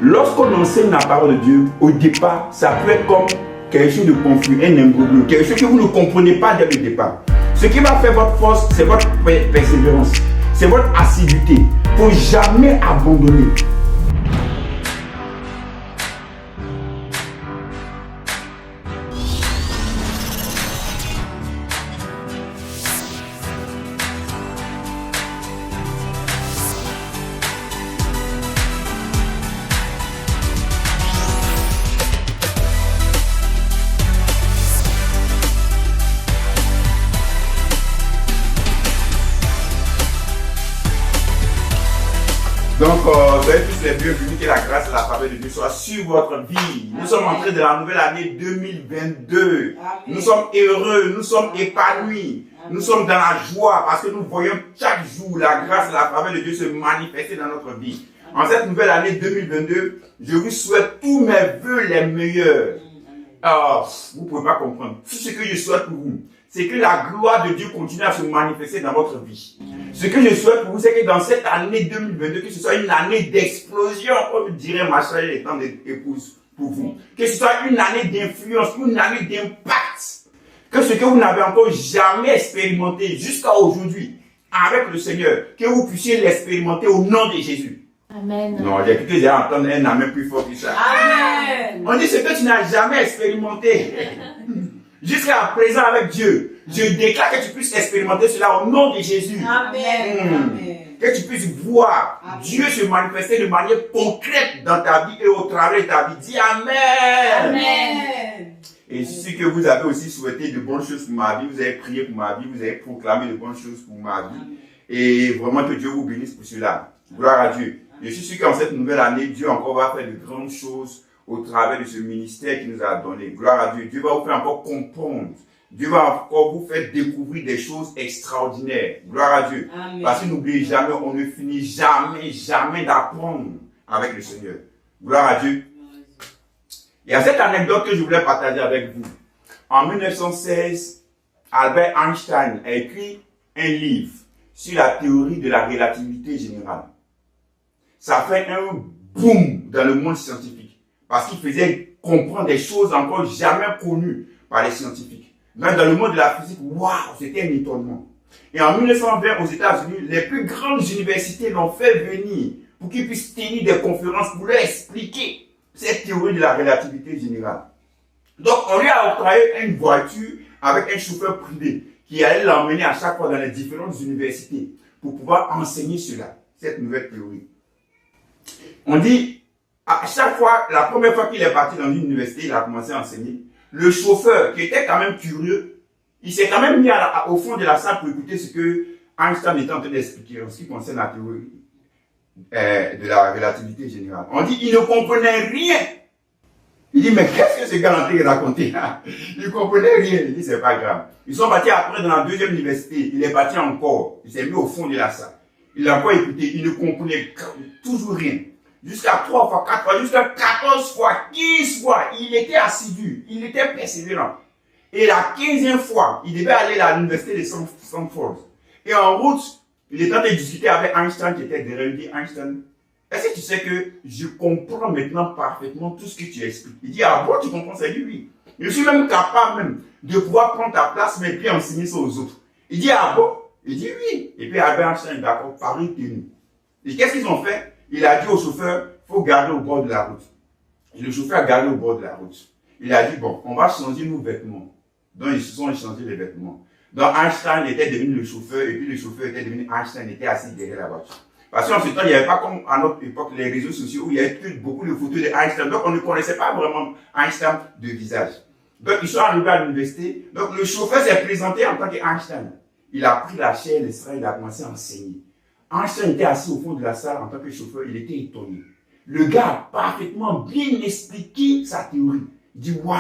Lorsqu'on enseigne la parole de Dieu, au départ, ça peut être comme quelque chose de confus, un imbroglio, quelque chose que vous ne comprenez pas dès le départ. Ce qui va faire votre force, c'est votre persévérance, c'est votre assiduité. Il ne faut jamais abandonner. Donc, soyez tous les bienvenus, que la grâce et la faveur de Dieu soient sur votre vie. Nous sommes entrés dans la nouvelle année 2022. Nous sommes heureux, nous sommes épanouis. Nous sommes dans la joie parce que nous voyons chaque jour la grâce et la faveur de Dieu se manifester dans notre vie. En cette nouvelle année 2022, je vous souhaite tous mes vœux les meilleurs. Alors, vous ne pouvez pas comprendre. Tout ce que je souhaite pour vous, c'est que la gloire de Dieu continue à se manifester dans votre vie. Ce que je souhaite pour vous, c'est que dans cette année 2022, que ce soit une année d'explosion, comme dirait ma chère et tant d'épouse pour vous. Que ce soit une année d'influence, une année d'impact. Que ce que vous n'avez encore jamais expérimenté jusqu'à aujourd'hui avec le Seigneur, que vous puissiez l'expérimenter au nom de Jésus. Amen. Non, il y a quelqu'un qui a entendu un amen plus fort que ça. Amen. On dit ce que tu n'as jamais expérimenté jusqu'à présent avec Dieu. Je déclare que tu puisses expérimenter cela au nom de Jésus. Amen. Que tu puisses voir Dieu se manifester de manière concrète dans ta vie et au travers de ta vie. Dis Amen. Amen. Et si que vous avez aussi souhaité de bonnes choses pour ma vie, vous avez prié pour ma vie, vous avez proclamé de bonnes choses pour ma vie. Et vraiment que Dieu vous bénisse pour cela. Gloire à Dieu. Je suis sûr qu'en cette nouvelle année, Dieu encore va faire de grandes choses au travers de ce ministère qu'il nous a donné. Gloire à Dieu. Dieu va vous faire encore comprendre. Dieu va encore vous faire découvrir des choses extraordinaires. Gloire à Dieu. Amen. Parce que n'oubliez jamais, on ne finit jamais d'apprendre avec le Seigneur. Gloire à Dieu. Il y a cette anecdote que je voulais partager avec vous. En 1916, Albert Einstein a écrit un livre sur la théorie de la relativité générale. Ça a fait un boom dans le monde scientifique parce qu'il faisait comprendre des choses encore jamais connues par les scientifiques. Même dans le monde de la physique, waouh, c'était un étonnement. Et en 1920, aux États-Unis, les plus grandes universités l'ont fait venir pour qu'ils puissent tenir des conférences pour leur expliquer cette théorie de la relativité générale. Donc, on lui a octroyé une voiture avec un chauffeur privé qui allait l'emmener à chaque fois dans les différentes universités pour pouvoir enseigner cela, cette nouvelle théorie. On dit, à chaque fois, la première fois qu'il est parti dans une université, il a commencé à enseigner. Le chauffeur, qui était quand même curieux, il s'est quand même mis au fond de la salle pour écouter ce que Einstein était en train d'expliquer en ce qui concerne la théorie de la relativité générale. On dit, il ne comprenait rien. Il dit, mais qu'est-ce que ce gars est en train de raconter? Il ne comprenait rien. Il dit, c'est pas grave. Ils sont partis après dans la deuxième université. Il est parti encore. Il s'est mis au fond de la salle. Il a encore écouté. Il ne comprenait toujours rien. Jusqu'à 3 fois, 4 fois, jusqu'à 14 fois, 15 fois, il était assidu, il était persévérant. Et la 15e fois, il devait aller à l'université de Stanford. Et en route, il était en train de discuter avec Einstein qui était derrière lui. Il dit, Einstein, est-ce que tu sais que je comprends maintenant parfaitement tout ce que tu expliques? Il dit, ah bon, tu comprends ça? Il dit, oui. Je suis même capable de pouvoir prendre ta place, mais puis enseigner ça aux autres. Il dit, ah bon? Il dit, oui. Et puis Albert Einstein, d'accord, Paris tenu. Et qu'est-ce qu'ils ont fait? Il a dit au chauffeur, il faut garder au bord de la route. Et le chauffeur a gardé au bord de la route. Il a dit, bon, on va changer nos vêtements. Donc, ils se sont échangés les vêtements. Donc, Einstein était devenu le chauffeur, et puis le chauffeur était devenu Einstein, était assis derrière la voiture. Parce qu'en ce temps, il n'y avait pas comme à notre époque les réseaux sociaux où il y avait beaucoup de photos d'Einstein. Donc, on ne connaissait pas vraiment Einstein de visage. Donc, ils sont arrivés à l'université. Donc, le chauffeur s'est présenté en tant qu'Einstein. Il a pris la chair, les strass, il a commencé à enseigner. Einstein était assis au fond de la salle en tant que chauffeur, il était étonné. Le gars a parfaitement bien expliqué sa théorie. Il dit, waouh,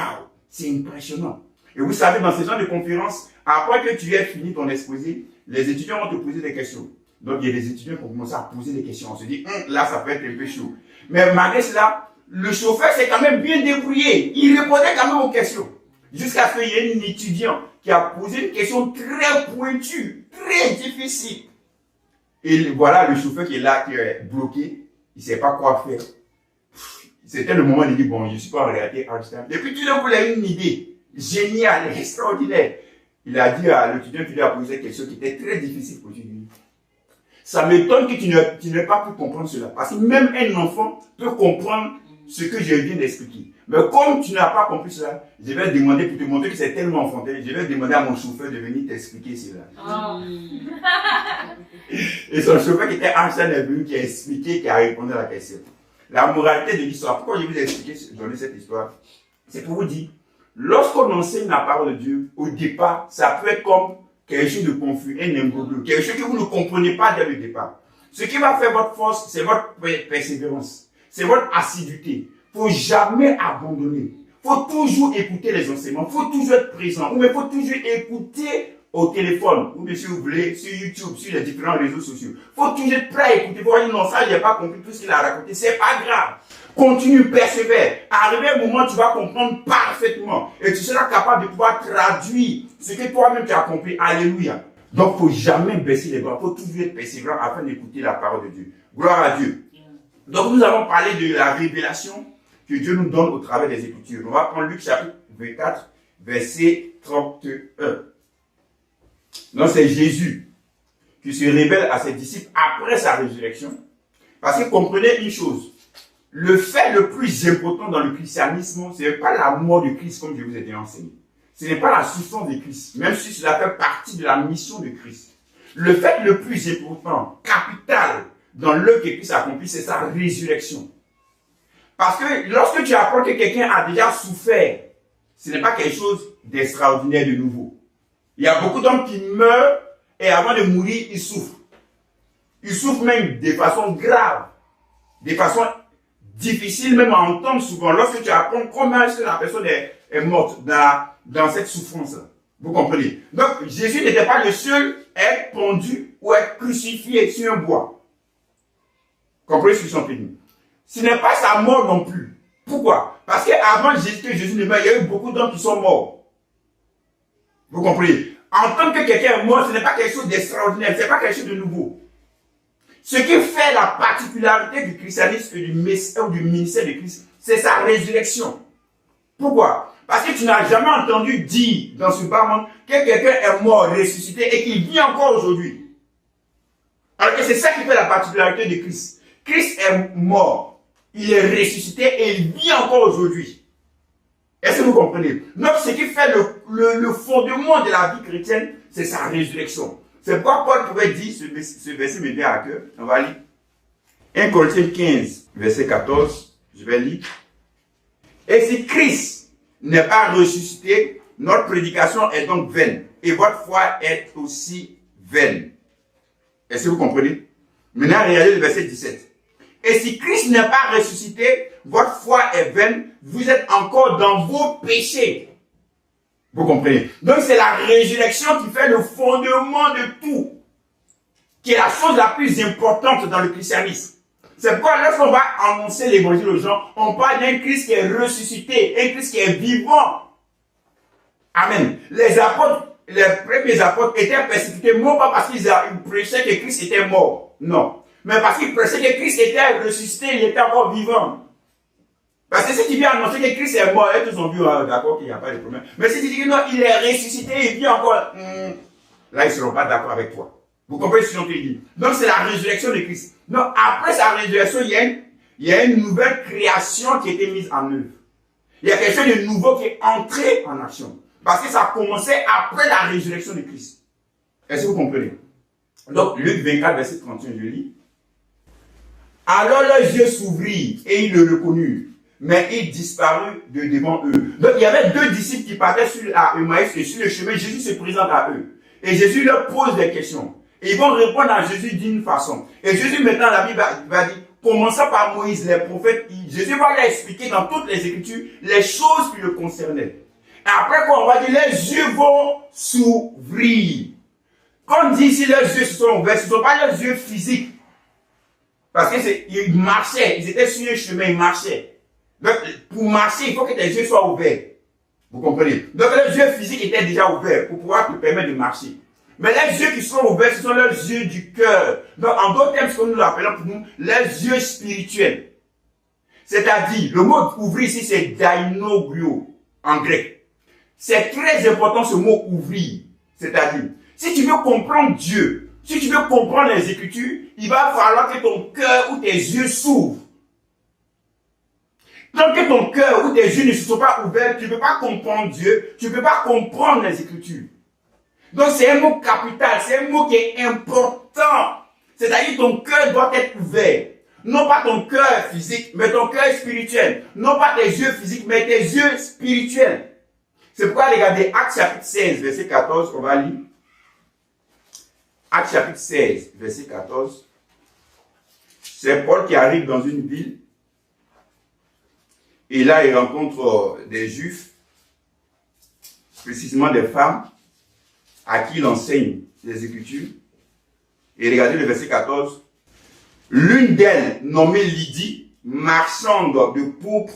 c'est impressionnant. Et vous savez, dans ce genre de conférences, après que tu aies fini ton exposé, les étudiants vont te poser des questions. Donc, il y a des étudiants qui ont commencé à poser des questions. On se dit, là, ça peut être un peu chaud. Mais malgré cela, le chauffeur s'est quand même bien débrouillé. Il répondait quand même aux questions. Jusqu'à ce qu'il y ait un étudiant qui a posé une question très pointue, très difficile. Et voilà le chauffeur qui est là, qui est bloqué. Il ne sait pas quoi faire. c'était le moment de dire, bon, je ne suis pas en réalité Einstein. Et puis tout d'un coup, il a eu une idée géniale, extraordinaire. Il a dit à l'étudiant qui lui a posé quelque chose qui était très difficile pour lui. Ça m'étonne que tu n'aies pas pu comprendre cela. Parce que même un enfant peut comprendre ce que je viens d'expliquer. Mais comme tu n'as pas compris cela, je vais demander, pour te montrer que c'est tellement enfantin, je vais demander à mon chauffeur de venir t'expliquer cela. Et son chauffeur qui était Einstein est venu, qui a expliqué, qui a répondu à la question. La moralité de l'histoire, pourquoi je vous ai expliqué, donné cette histoire, c'est pour vous dire, lorsqu'on enseigne la parole de Dieu, au départ, ça peut être comme quelque chose de confus, un imbroglio, quelque chose que vous ne comprenez pas dès le départ. Ce qui va faire votre force, c'est votre persévérance, c'est votre assiduité. Il ne faut jamais abandonner. Il faut toujours écouter les enseignements, il faut toujours être présent, ou bien il faut toujours écouter au téléphone, ou bien si vous voulez, sur YouTube, sur les différents réseaux sociaux. Il faut toujours être prêt à écouter. Vous voyez, non, ça, je n'ai pas compris tout ce qu'il a raconté. C'est pas grave. Continue, persévère. Arrivé un moment, tu vas comprendre parfaitement. Et tu seras capable de pouvoir traduire ce que toi-même tu as compris. Alléluia. Donc, il ne faut jamais baisser les bras. Il faut toujours être persévérant afin d'écouter la parole de Dieu. Gloire à Dieu. Donc, nous avons parlé de la révélation que Dieu nous donne au travers des Écritures. On va prendre Luc chapitre 24, verset 31. Donc, c'est Jésus qui se révèle à ses disciples après sa résurrection. Parce que comprenez une chose. Le fait le plus important dans le christianisme, ce n'est pas la mort de Christ, comme je vous ai déjà enseigné. Ce n'est pas la souffrance de Christ, même si cela fait partie de la mission de Christ. Le fait le plus important, capital, dans l'œuvre que Christ a accompli, c'est sa résurrection. Parce que lorsque tu apprends que quelqu'un a déjà souffert, ce n'est pas quelque chose d'extraordinaire de nouveau. Il y a beaucoup d'hommes qui meurent et avant de mourir, ils souffrent. Ils souffrent même de façon grave, de façon difficile même à entendre souvent. Lorsque tu apprends comment est-ce que la personne est morte dans cette souffrance-là. Vous comprenez? Donc, Jésus n'était pas le seul à être pendu ou à être crucifié sur un bois. Comprenez ce que je suis en train de dire? Ce n'est pas sa mort non plus. Pourquoi? Parce qu'avant que Jésus ne meure, il y a eu beaucoup d'hommes qui sont morts. Vous comprenez? Entendre que quelqu'un est mort, ce n'est pas quelque chose d'extraordinaire, ce n'est pas quelque chose de nouveau. Ce qui fait la particularité du christianisme et du ministère de Christ, c'est sa résurrection. Pourquoi? Parce que tu n'as jamais entendu dire dans ce bas monde que quelqu'un est mort, ressuscité et qu'il vit encore aujourd'hui. Alors que c'est ça qui fait la particularité de Christ. Christ est mort, il est ressuscité et il vit encore aujourd'hui. Est-ce que vous comprenez? Donc ce qui fait le fondement de la vie chrétienne, c'est sa résurrection. C'est pourquoi Paul pouvait dire, ce verset me vient à cœur, on va lire. 1 Corinthiens 15, verset 14, je vais lire. Et si Christ n'est pas ressuscité, notre prédication est donc vaine. Et votre foi est aussi vaine. Est-ce que vous comprenez? Maintenant, regardez le verset 17. Et si Christ n'est pas ressuscité, votre foi est vaine, vous êtes encore dans vos péchés. Vous comprenez? Donc c'est la résurrection qui fait le fondement de tout, qui est la chose la plus importante dans le christianisme. C'est pourquoi lorsqu'on va annoncer l'évangile aux gens, on parle d'un Christ qui est ressuscité, un Christ qui est vivant. Amen. Les premiers apôtres étaient persécutés, non pas parce qu'ils prêchaient que Christ était mort, non, mais parce qu'ils prêchaient que Christ était ressuscité, il était encore vivant. Parce que si tu viens annoncer que Christ est mort, et tous ont vu, d'accord, qu'il n'y a pas de problème. Mais si tu dis que non, il est ressuscité, il vit encore, là, ils ne seront pas d'accord avec toi. Vous comprenez ce que je dis? Donc, c'est la résurrection de Christ. Donc, après sa résurrection, il y a une nouvelle création qui a été mise en œuvre. Il y a quelque chose de nouveau qui est entré en action. Parce que ça a commencé après la résurrection de Christ. Est-ce que vous comprenez? Donc, Luc 24, verset 31, je lis. Alors leurs yeux s'ouvrirent et ils le reconnurent. Mais il disparut de devant eux. Donc, il y avait deux disciples qui partaient à Emmaüs et sur le chemin, Jésus se présente à eux. Et Jésus leur pose des questions. Et ils vont répondre à Jésus d'une façon. Et Jésus, maintenant, la Bible va dire, commençant par Moïse, les prophètes, Jésus va leur expliquer dans toutes les Écritures les choses qui le concernaient. Et après quoi, on va dire, les yeux vont s'ouvrir. Quand on dit ici, leurs yeux se sont ouverts, ce ne sont pas leurs yeux physiques. Parce qu'ils marchaient, ils étaient sur le chemin, ils marchaient. Donc, pour marcher, il faut que tes yeux soient ouverts. Vous comprenez? Donc, les yeux physiques étaient déjà ouverts pour pouvoir te permettre de marcher. Mais les yeux qui sont ouverts, ce sont les yeux du cœur. Donc, en d'autres termes, ce que nous appelons pour nous, les yeux spirituels. C'est-à-dire, le mot ouvrir ici, c'est dainoglio en grec. C'est très important ce mot ouvrir. C'est-à-dire, si tu veux comprendre Dieu, si tu veux comprendre les Écritures, il va falloir que ton cœur ou tes yeux s'ouvrent. Tant que ton cœur ou tes yeux ne se sont pas ouverts, tu ne peux pas comprendre Dieu, tu ne peux pas comprendre les Écritures. Donc c'est un mot capital, c'est un mot qui est important. C'est-à-dire ton cœur doit être ouvert. Non pas ton cœur physique, mais ton cœur spirituel. Non pas tes yeux physiques, mais tes yeux spirituels. C'est pourquoi regardez Actes chapitre 16, verset 14, on va lire. Actes chapitre 16, verset 14. C'est Paul qui arrive dans une ville. Et là, il rencontre des Juifs, précisément des femmes, à qui il enseigne les Écritures. Et regardez le verset 14. L'une d'elles, nommée Lydie, marchande de pourpre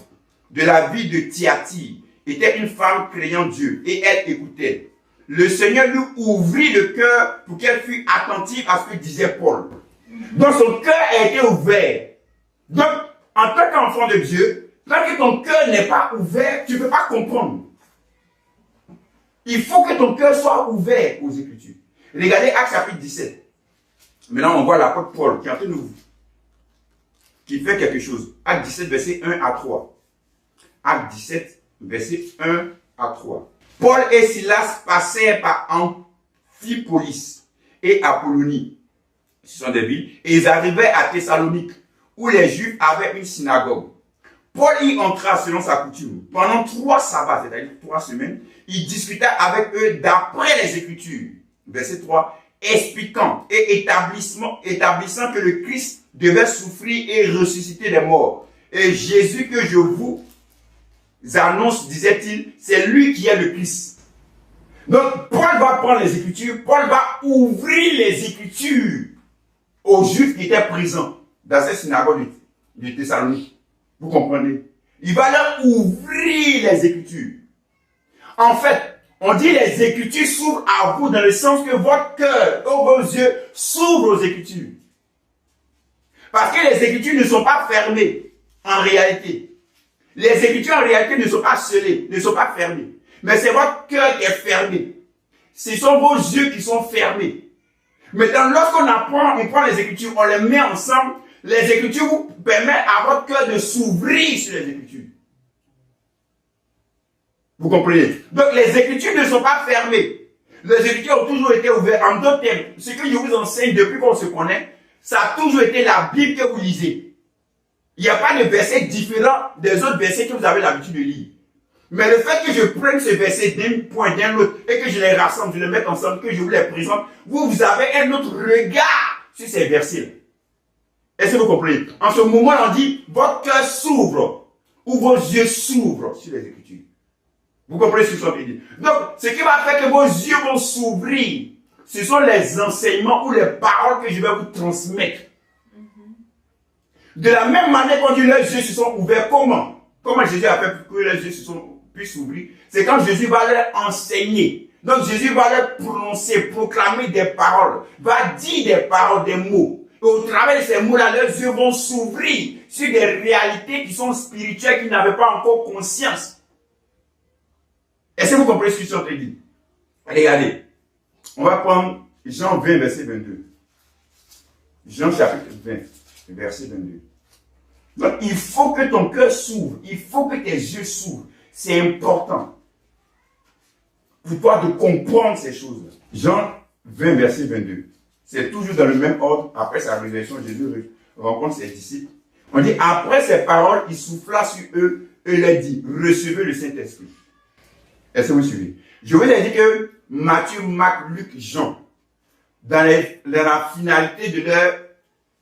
de la ville de Thyatire, était une femme craignant Dieu, et elle écoutait. Le Seigneur lui ouvrit le cœur pour qu'elle fût attentive à ce que disait Paul. Donc son cœur a été ouvert. Donc, en tant qu'enfant de Dieu, tant que ton cœur n'est pas ouvert, tu ne peux pas comprendre. Il faut que ton cœur soit ouvert aux Écritures. Regardez Actes chapitre 17. Maintenant, on voit l'apôtre Paul qui est en train de nous, qui fait quelque chose. Actes 17, verset 1 à 3. Actes 17, verset 1 à 3. Paul et Silas passèrent par Amphipolis et Apollonie. Ce sont des villes. Et ils arrivaient à Thessalonique, où les Juifs avaient une synagogue. Paul y entra selon sa coutume. Pendant 3 sabbats, c'est-à-dire 3 semaines, il discuta avec eux d'après les Écritures. Verset 3. Expliquant et établissant que le Christ devait souffrir et ressusciter des morts. Et Jésus que je vous annonce, disait-il, c'est lui qui est le Christ. Donc, Paul va prendre les Écritures, Paul va ouvrir les Écritures aux Juifs qui étaient présents dans cette synagogue de Thessalonique. Vous comprenez? Il va leur ouvrir les Écritures. En fait, on dit les Écritures s'ouvrent à vous dans le sens que votre cœur ou vos yeux s'ouvrent aux Écritures. Parce que les Écritures ne sont pas fermées en réalité. Les Écritures en réalité ne sont pas scellées, ne sont pas fermées. Mais c'est votre cœur qui est fermé. Ce sont vos yeux qui sont fermés. Maintenant, lorsqu'on apprend, on prend les Écritures, on les met ensemble, les Écritures vous permettent à votre cœur de s'ouvrir sur les Écritures. Vous comprenez? Donc les Écritures ne sont pas fermées. Les Écritures ont toujours été ouvertes. En d'autres termes, ce que je vous enseigne depuis qu'on se connaît, ça a toujours été la Bible que vous lisez. Il n'y a pas de verset différent des autres versets que vous avez l'habitude de lire. Mais le fait que je prenne ce verset d'un point, d'un autre, et que je les rassemble, je les mette ensemble, que je vous les présente, vous avez un autre regard sur ces versets. Est-ce que vous comprenez? En ce moment, on dit, votre cœur s'ouvre, ou vos yeux s'ouvrent sur les Écritures. Vous comprenez ce que je suis en train de dire? Donc, ce qui va faire que vos yeux vont s'ouvrir, ce sont les enseignements ou les paroles que je vais vous transmettre. De la même manière qu'on dit les yeux se sont ouverts, comment Jésus a fait pour que les yeux puissent s'ouvrir? C'est quand Jésus va leur enseigner. Donc Jésus va leur prononcer, proclamer des paroles, va dire des paroles, des mots. Et au travers de ces mots-là, leurs yeux vont s'ouvrir sur des réalités qui sont spirituelles, qu'ils n'avaient pas encore conscience. Est-ce que vous comprenez ce que je suis en train de dire? Regardez, on va prendre Jean 20, verset 22. Jean chapitre 20, verset 22. Donc, il faut que ton cœur s'ouvre, il faut que tes yeux s'ouvrent. C'est important pour toi de comprendre ces choses-là. Jean 20, verset 22. C'est toujours dans le même ordre. Après sa résurrection, Jésus rencontre ses disciples. On dit, après ces paroles, il souffla sur eux et leur dit, recevez le Saint-Esprit. Est-ce que vous suivez? Je vous ai dit que Matthieu, Marc, Luc, Jean, dans la finalité de leur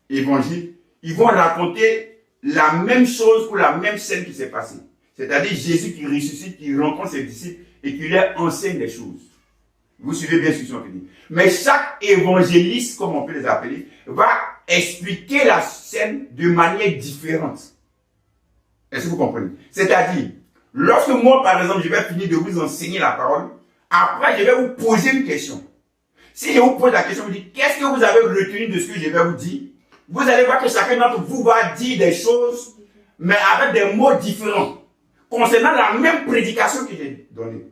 évangile, ils vont raconter la même chose ou la même scène qui s'est passée. C'est-à-dire Jésus qui ressuscite, qui rencontre ses disciples et qui leur enseigne des choses. Vous suivez bien ce que je suis en train de dire. Mais chaque évangéliste, comme on peut les appeler, va expliquer la scène de manière différente. Est-ce que vous comprenez? C'est-à-dire, lorsque moi, par exemple, je vais finir de vous enseigner la parole, après, je vais vous poser une question. Si je vous pose la question, vous dites, qu'est-ce que vous avez retenu de ce que je vais vous dire? Vous allez voir que chacun d'entre vous va dire des choses, mais avec des mots différents, concernant la même prédication que j'ai donnée.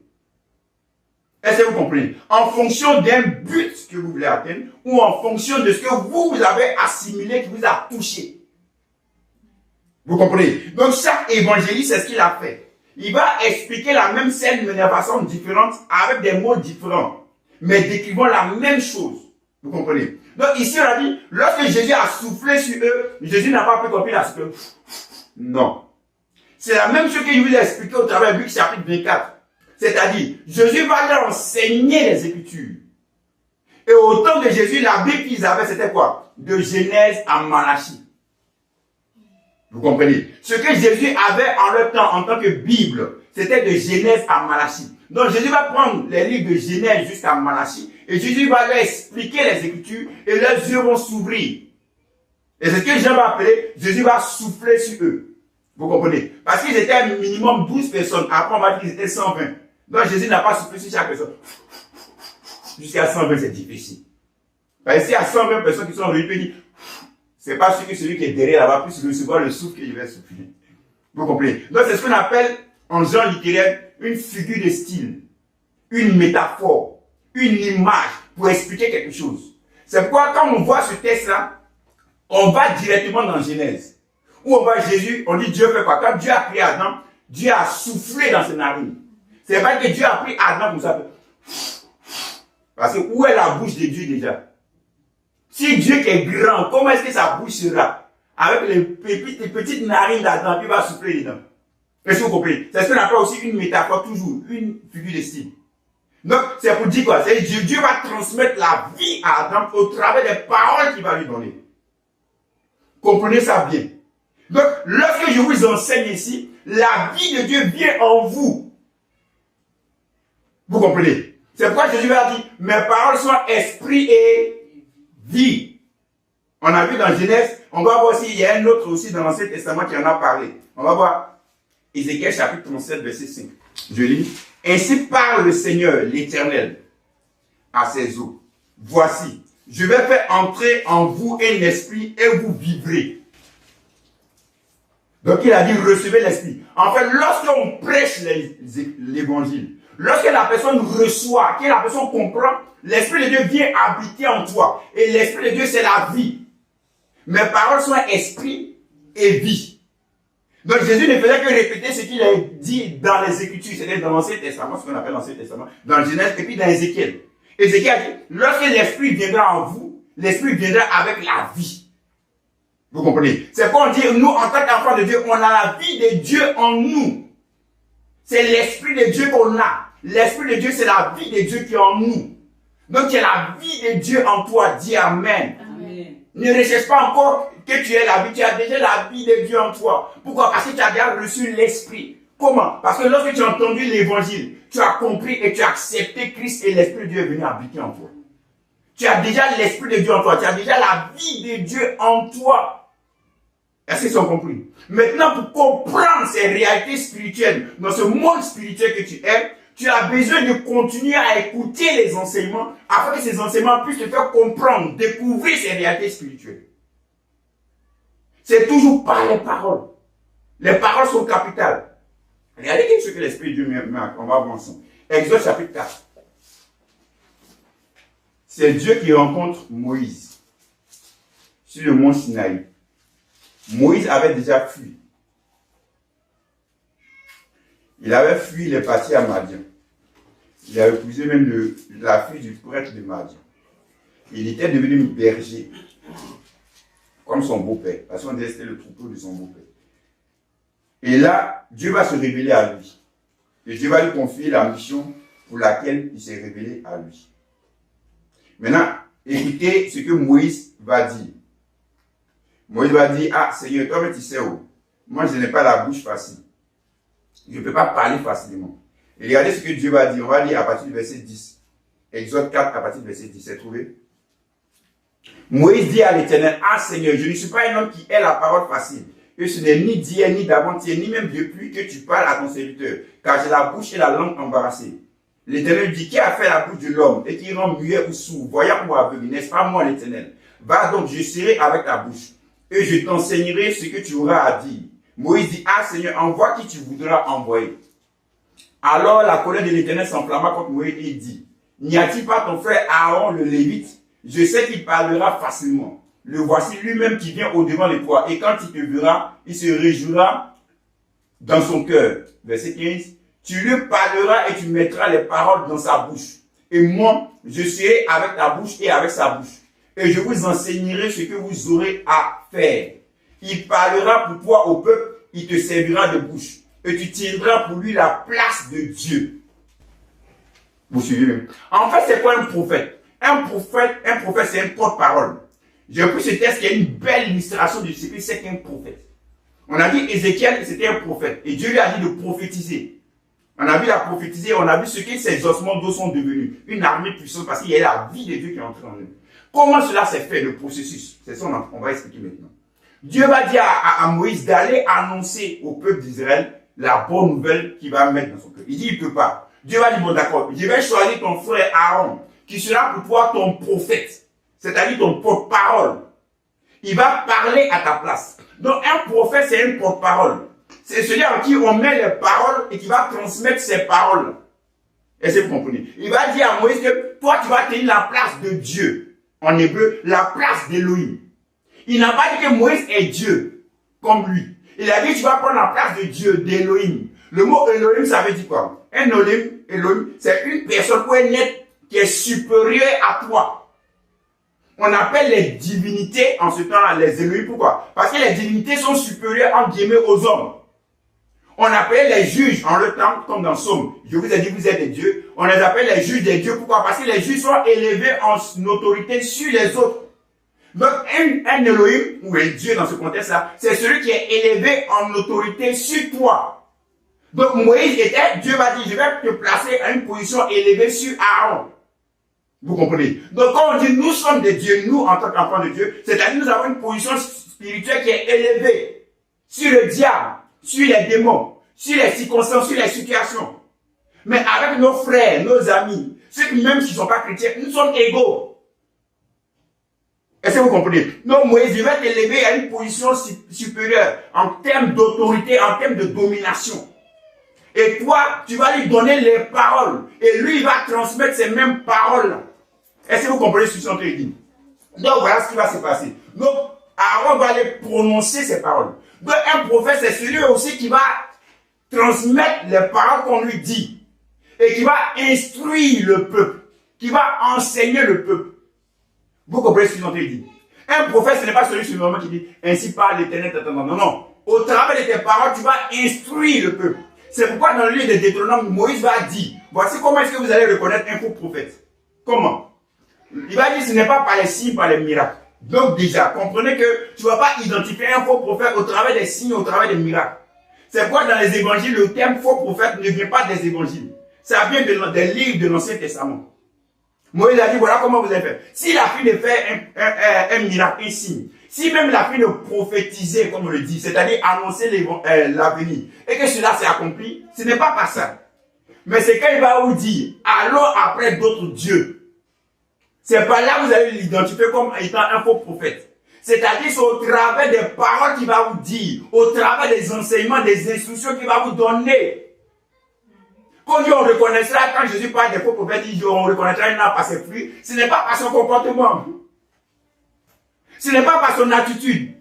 Est-ce que vous comprenez? En fonction d'un but que vous voulez atteindre, ou en fonction de ce que vous avez assimilé, qui vous a touché. Vous comprenez? Donc chaque évangéliste, c'est ce qu'il a fait. Il va expliquer la même scène de façon différente, avec des mots différents, mais décrivant la même chose. Vous comprenez? Donc ici on a dit, lorsque Jésus a soufflé sur eux, Jésus n'a pas pu compris la souffle. Non. C'est la même chose que je vous ai expliqué au travers de Luc chapitre 24. C'est-à-dire, Jésus va leur enseigner les Écritures. Et au temps de Jésus, la Bible qu'ils avaient, c'était quoi? De Genèse à Malachie. Vous comprenez? Ce que Jésus avait en leur temps, en tant que Bible, c'était de Genèse à Malachie. Donc Jésus va prendre les livres de Genèse jusqu'à Malachie, et Jésus va leur expliquer les Écritures, et leurs yeux vont s'ouvrir. Et c'est ce que Jean va appeler, Jésus va souffler sur eux. Vous comprenez? Parce qu'ils étaient un minimum 12 personnes. Après, on va dire qu'ils étaient 120. Donc, Jésus n'a pas soufflé sur chaque personne. Jusqu'à 120, c'est difficile. Parce que s'il y a 120 personnes qui sont réunies, c'est pas sûr que celui qui est derrière là-bas puisse recevoir le souffle que je vais souffler. Vous comprenez? Donc, c'est ce qu'on appelle, en genre littéraire, une figure de style, une métaphore, une image pour expliquer quelque chose. C'est pourquoi, quand on voit ce texte-là, on va directement dans Genèse. Où on voit Jésus, on dit Dieu fait quoi? Quand Dieu a créé Adam, Dieu a soufflé dans ses narines. C'est pas que Dieu a pris Adam comme ça. Parce que où est la bouche de Dieu déjà? Si Dieu qui est grand, comment est-ce que sa bouche sera? Avec les petites narines d'Adam, il va souffler dedans. Est-ce que vous comprenez? C'est ce qu'on appelle aussi une métaphore, toujours, une figure de style. Donc, c'est pour dire quoi? C'est Dieu va transmettre la vie à Adam au travers des paroles qu'il va lui donner. Comprenez ça bien. Donc, lorsque je vous enseigne ici, la vie de Dieu vient en vous. Vous comprenez? C'est pourquoi Jésus va dire, mes paroles sont esprit et vie. On a vu dans Genèse, on va voir aussi, il y a un autre aussi dans l'Ancien Testament qui en a parlé. On va voir Ézéchiel chapitre 37, verset 5. Je lis, ainsi parle le Seigneur, l'Éternel, à ses eaux. Voici, je vais faire entrer en vous un esprit et vous vivrez. Donc il a dit, recevez l'esprit. En fait, lorsqu'on prêche l'évangile, lorsque la personne reçoit, que la personne comprend, l'esprit de Dieu vient habiter en toi. Et l'esprit de Dieu, c'est la vie. Mes paroles sont esprit et vie. Donc Jésus ne faisait que répéter ce qu'il a dit dans les Écritures. C'était dans l'Ancien Testament, ce qu'on appelle l'Ancien Testament, dans Genèse et puis dans Ézéchiel. Ézéchiel a dit, lorsque l'esprit viendra en vous, l'esprit viendra avec la vie. Vous comprenez? C'est pour dire, nous, en tant qu'enfants de Dieu, on a la vie de Dieu en nous. C'est l'esprit de Dieu qu'on a. L'esprit de Dieu, c'est la vie de Dieu qui est en nous. Donc, il y a la vie de Dieu en toi. Dis Amen. Amen. Ne recherche pas encore que tu aies la vie. Tu as déjà la vie de Dieu en toi. Pourquoi? Parce que tu as déjà reçu l'esprit. Comment? Parce que lorsque tu as entendu l'évangile, tu as compris et tu as accepté Christ et l'esprit de Dieu est venu habiter en toi. Tu as déjà l'esprit de Dieu en toi. Tu as déjà la vie de Dieu en toi. Est-ce qu'ils ont compris? Maintenant, pour comprendre ces réalités spirituelles, dans ce monde spirituel que tu es, tu as besoin de continuer à écouter les enseignements, afin que ces enseignements puissent te faire comprendre, découvrir ces réalités spirituelles. C'est toujours par les paroles. Les paroles sont capitales. Regardez ce que l'Esprit de Dieu met, on va voir ensemble. Exode chapitre 4. C'est Dieu qui rencontre Moïse sur le mont Sinaï. Moïse avait déjà fui. Il avait fui, il est parti à Madian. Il a épousé même la fille du prêtre de Madian. Il était devenu berger, comme son beau-père, parce qu'on disait que c'était le troupeau de son beau-père. Et là, Dieu va se révéler à lui. Et Dieu va lui confier la mission pour laquelle il s'est révélé à lui. Maintenant, écoutez ce que Moïse va dire. Moïse va dire, ah Seigneur, toi tu sais où? Moi je n'ai pas la bouche facile. Je ne peux pas parler facilement. Et regardez ce que Dieu va dire. On va lire à partir du verset 10. Exode 4 à partir du verset 10. C'est trouvé? Moïse dit à l'Éternel, ah Seigneur, je ne suis pas un homme qui ait la parole facile. Et ce n'est ni d'hier, ni d'avant-hier, ni même depuis que tu parles à ton serviteur. Car j'ai la bouche et la langue embarrassées. L'Éternel dit, qui a fait la bouche de l'homme et qui rend muet ou sourd, voyant ou aveugle? N'est-ce pas moi l'Éternel? Va donc, je serai avec ta bouche. Et je t'enseignerai ce que tu auras à dire. Moïse dit, ah Seigneur, envoie qui tu voudras envoyer. Alors la colère de l'Éternel s'enflamma contre Moïse et il dit, n'y a-t-il pas ton frère Aaron le Lévite? Je sais qu'il parlera facilement. Le voici lui-même qui vient au-devant de toi. Et quand il te verra, il se réjouira dans son cœur. Verset 15. Tu lui parleras et tu mettras les paroles dans sa bouche. Et moi, je serai avec ta bouche et avec sa bouche. Et je vous enseignerai ce que vous aurez à faire. Il parlera pour toi au peuple, il te servira de bouche. Et tu tiendras pour lui la place de Dieu. Vous suivez? En fait, c'est quoi un prophète? Un prophète, c'est un porte-parole. J'ai pris ce texte qui est une belle illustration de ce que c'est qu'un prophète. On a dit Ézéchiel, c'était un prophète. Et Dieu lui a dit de prophétiser. On a vu la prophétiser, on a vu ce que ces ossements d'eau sont devenus. Une armée puissante parce qu'il y a la vie de Dieu qui est entrée en eux. Comment cela s'est fait, le processus? C'est ça qu'on va expliquer maintenant. Dieu va dire à Moïse d'aller annoncer au peuple d'Israël la bonne nouvelle qu'il va mettre dans son cœur. Il dit, il ne peut pas. Dieu va dire, bon d'accord, je vais choisir ton frère Aaron, qui sera pour toi ton prophète, c'est-à-dire ton porte-parole. Il va parler à ta place. Donc un prophète, c'est un porte-parole. C'est celui en qui on met les paroles et qui va transmettre ces paroles. Est-ce que vous comprenez? Il va dire à Moïse que toi, tu vas tenir la place de Dieu. En hébreu, la place d'Élohim. Il n'a pas dit que Moïse est Dieu, comme lui. Il a dit que tu vas prendre la place de Dieu, d'Élohim. Le mot Elohim, ça veut dire quoi? Un Elohim, c'est une personne ou un être qui est supérieur à toi. On appelle les divinités en ce temps-là les Elohim. Pourquoi? Parce que les divinités sont supérieures en guillemets aux hommes. On appelle les juges en le temps, comme dans Somme. Je vous ai dit, vous êtes des dieux. On les appelle les juges des dieux. Pourquoi? Parce que les juges sont élevés en autorité sur les autres. Donc, un Elohim, ou un Dieu dans ce contexte-là, c'est celui qui est élevé en autorité sur toi. Donc, Moïse était, Dieu va dire, je vais te placer à une position élevée sur Aaron. Vous comprenez? Donc, quand on dit nous sommes des dieux, nous, en tant qu'enfants de Dieu, c'est-à-dire nous avons une position spirituelle qui est élevée sur le diable, sur les démons, sur les circonstances, sur les situations. Mais avec nos frères, nos amis, ceux qui même s'ils ne sont pas chrétiens, nous sommes égaux. Est-ce que vous comprenez? Donc Moïse, je vais t'élever à une position supérieure en termes d'autorité, en termes de domination. Et toi, tu vas lui donner les paroles. Et lui, il va transmettre ces mêmes paroles. Est-ce que vous comprenez ce que je suis en train de dire? Donc voilà ce qui va se passer. Donc Aaron va aller prononcer ces paroles. Donc un prophète, c'est celui aussi qui va transmettre les paroles qu'on lui dit. Et qui va instruire le peuple. Qui va enseigner le peuple. Vous comprenez ce que je suis en train de dire? Un prophète, ce n'est pas celui qui dit « Ainsi parle l'Éternel ». Non, non. Au travers de tes paroles, tu vas instruire le peuple. C'est pourquoi dans le livre de Deutéronome, Moïse va dire « Voici comment est-ce que vous allez reconnaître un faux prophète. » Comment? Il va dire « Ce n'est pas par les signes, par les miracles. » Donc déjà, comprenez que tu ne vas pas identifier un faux prophète au travers des signes, au travers des miracles. C'est pourquoi dans les évangiles, le terme faux prophète ne vient pas des évangiles. Ça vient des livres de l'Ancien Testament. Moïse a dit, voilà comment vous avez fait. S'il a fini de faire un miracle, un signe, si même il a fini de prophétiser, comme on le dit, c'est-à-dire annoncer l'avenir, et que cela s'est accompli, ce n'est pas par ça. Mais c'est quand il va vous dire, allons après d'autres dieux. C'est par là que vous allez l'identifier comme étant un faux prophète. C'est-à-dire, c'est au travers des paroles qu'il va vous dire, au travers des enseignements, des instructions qu'il va vous donner. Quand Dieu on reconnaîtra, quand Jésus parle des faux prophètes, il dit on reconnaîtra un arbre par ses fruits, ce n'est pas par son comportement. Ce n'est pas par son attitude.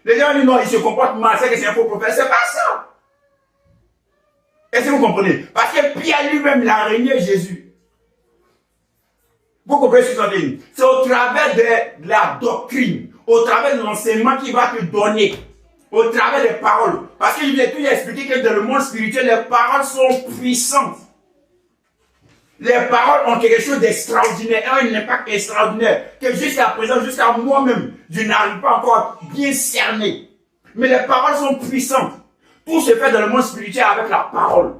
Les gens disent non, il se comporte mal, c'est que c'est un faux prophète. C'est pas ça. Est-ce que vous comprenez? Parce que Pierre lui-même, il a régné Jésus. Vous comprenez ce que je veux dire? C'est au travers de la doctrine, au travers de l'enseignement qu'il va te donner. Au travers des paroles. Parce que je vous ai toujours expliqué que dans le monde spirituel, les paroles sont puissantes. Les paroles ont quelque chose d'extraordinaire, un impact extraordinaire, que jusqu'à présent, jusqu'à moi-même, je n'arrive pas encore à bien cerner. Mais les paroles sont puissantes. Tout se fait dans le monde spirituel avec la parole.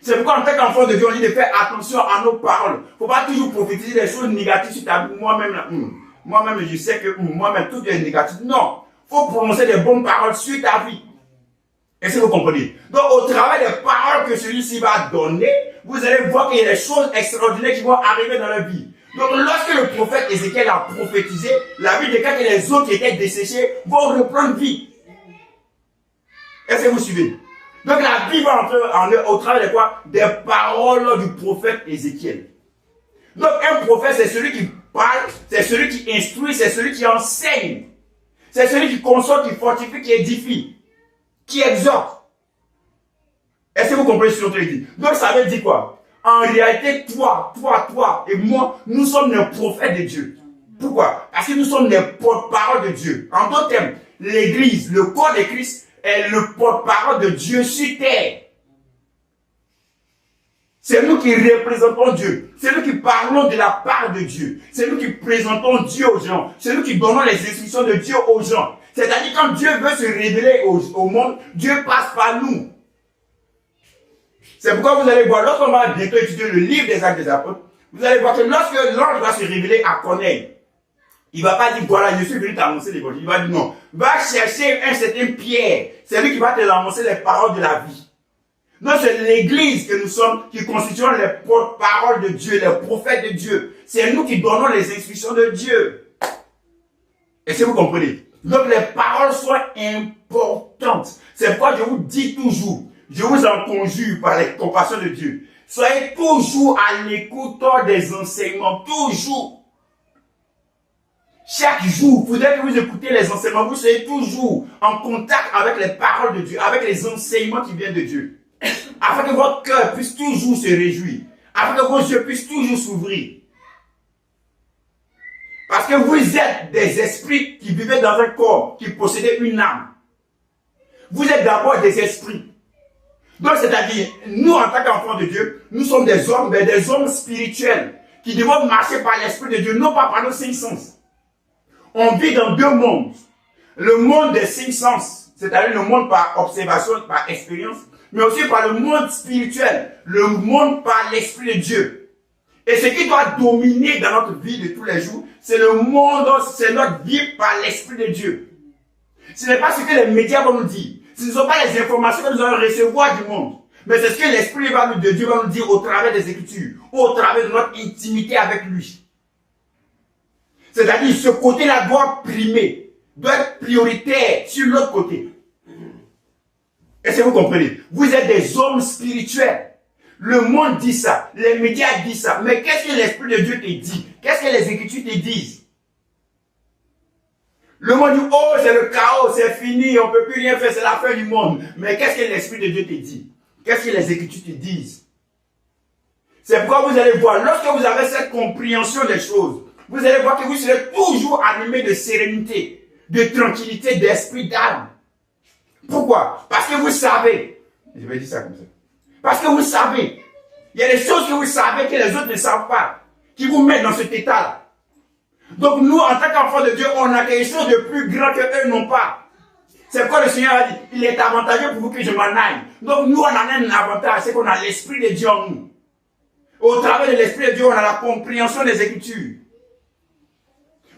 C'est pourquoi en tant qu'enfant de Dieu, on dit de faire attention à nos paroles. Il ne faut pas toujours prophétiser des choses négatives sur ta vie. Moi-même, je sais que moi-même, tout est négatif. Non. Il faut prononcer des bonnes paroles sur ta vie. Est-ce que vous comprenez? Donc, au travers des paroles que celui-ci va donner, vous allez voir qu'il y a des choses extraordinaires qui vont arriver dans la vie. Donc, lorsque le prophète Ézéchiel a prophétisé, la vie de quand les eaux qui étaient desséchées vont reprendre vie. Est-ce que vous suivez? Donc la Bible au travers de quoi? Des paroles du prophète Ézéchiel. Donc un prophète, c'est celui qui parle, c'est celui qui instruit, c'est celui qui enseigne. C'est celui qui console, qui fortifie, qui édifie, qui exhorte. Est-ce que vous comprenez ce que je dis? Donc ça veut dire quoi? En réalité, toi et moi, nous sommes des prophètes de Dieu. Pourquoi? Parce que nous sommes des porte-parole de Dieu. En d'autres termes, l'Église, le corps de Christ, est le porte-parole de Dieu sur terre. C'est nous qui représentons Dieu. C'est nous qui parlons de la part de Dieu. C'est nous qui présentons Dieu aux gens. C'est nous qui donnons les instructions de Dieu aux gens. C'est-à-dire quand Dieu veut se révéler au monde, Dieu passe par nous. C'est pourquoi vous allez voir, lorsqu'on va bientôt étudier le livre des Actes des Apôtres, vous allez voir que lorsque l'ange va se révéler à Corneille, il ne va pas dire, voilà, je suis venu t'annoncer l'évangile. Il va dire non. Va chercher un certain Pierre. C'est lui qui va te annoncer les paroles de la vie. Donc c'est l'église que nous sommes, qui constituons les porte-paroles de Dieu, les prophètes de Dieu. C'est nous qui donnons les instructions de Dieu. Est-ce que vous comprenez? Donc les paroles sont importantes. C'est pourquoi je vous dis toujours, je vous en conjure par les compassions de Dieu. Soyez toujours à l'écoute des enseignements, toujours. Chaque jour, vous devez que vous écoutez les enseignements, vous soyez toujours en contact avec les paroles de Dieu, avec les enseignements qui viennent de Dieu. Afin que votre cœur puisse toujours se réjouir. Afin que vos yeux puissent toujours s'ouvrir. Parce que vous êtes des esprits qui vivaient dans un corps, qui possédaient une âme. Vous êtes d'abord des esprits. Donc c'est-à-dire, nous en tant qu'enfants de Dieu, nous sommes des hommes spirituels, qui devons marcher par l'Esprit de Dieu, non pas par nos cinq sens. On vit dans deux mondes. Le monde des cinq sens, c'est-à-dire le monde par observation, par expérience, mais aussi par le monde spirituel, le monde par l'Esprit de Dieu. Et ce qui doit dominer dans notre vie de tous les jours, c'est le monde, c'est notre vie par l'Esprit de Dieu. Ce n'est pas ce que les médias vont nous dire. Ce ne sont pas les informations que nous allons recevoir du monde. Mais c'est ce que l'Esprit de Dieu va nous dire au travers des Écritures, au travers de notre intimité avec lui. C'est-à-dire, ce côté-là doit primer, doit être prioritaire sur l'autre côté. Est-ce que vous comprenez? Vous êtes des hommes spirituels. Le monde dit ça, les médias disent ça. Mais qu'est-ce que l'Esprit de Dieu te dit? Qu'est-ce que les Écritures te disent? Le monde dit, oh, c'est le chaos, c'est fini, on ne peut plus rien faire, c'est la fin du monde. Mais qu'est-ce que l'Esprit de Dieu te dit? Qu'est-ce que les Écritures te disent? C'est pourquoi vous allez voir, lorsque vous avez cette compréhension des choses, vous allez voir que vous serez toujours animé de sérénité, de tranquillité, d'esprit, d'âme. Pourquoi? Parce que vous savez. Je vais dire ça comme ça. Parce que vous savez. Il y a des choses que vous savez que les autres ne savent pas, qui vous mettent dans cet état-là. Donc nous, en tant qu'enfants de Dieu, on a quelque chose de plus grand que eux n'ont pas. C'est pourquoi le Seigneur a dit, il est avantageux pour vous que je m'en aille. Donc nous, on en a un avantage, c'est qu'on a l'Esprit de Dieu en nous. Au travers de l'Esprit de Dieu, on a la compréhension des Écritures.